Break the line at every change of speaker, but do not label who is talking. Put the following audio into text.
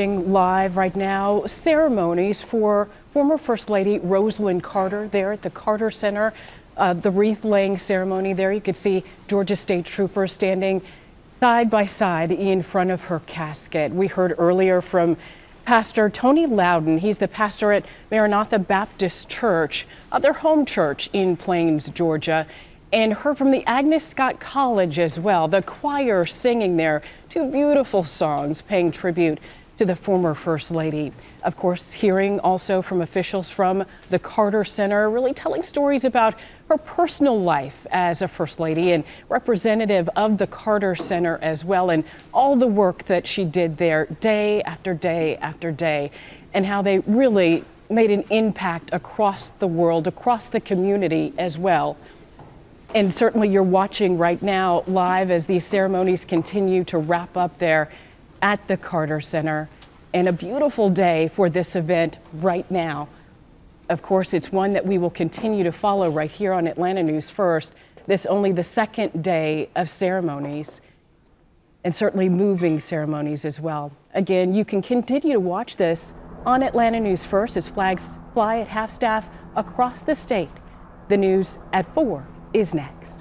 Live right now, ceremonies for former First Lady Rosalynn Carter there at the Carter Center. The wreath laying ceremony there. You could see Georgia State Troopers standing side by side in front of her casket. We heard earlier from Pastor Tony Loudon. He's the pastor at Maranatha Baptist Church, their home church in Plains, Georgia, and heard from the Agnes Scott College as well. The choir singing there two beautiful songs paying tribute to the former First Lady. Of course, hearing also from officials from the Carter Center, really telling stories about her personal life as a First Lady and representative of the Carter Center as well, and all the work that she did there day after day after day, and how they really made an impact across the world, across the community as well. And certainly you're watching right now live as these ceremonies continue to wrap up there at the Carter Center, and a beautiful day for this event right now. Of course, it's one that we will continue to follow right here on Atlanta News First. This only the second day of ceremonies, and certainly moving ceremonies as well. Again, you can continue to watch this on Atlanta News First as flags fly at half-staff across the state. The news at 4 is next.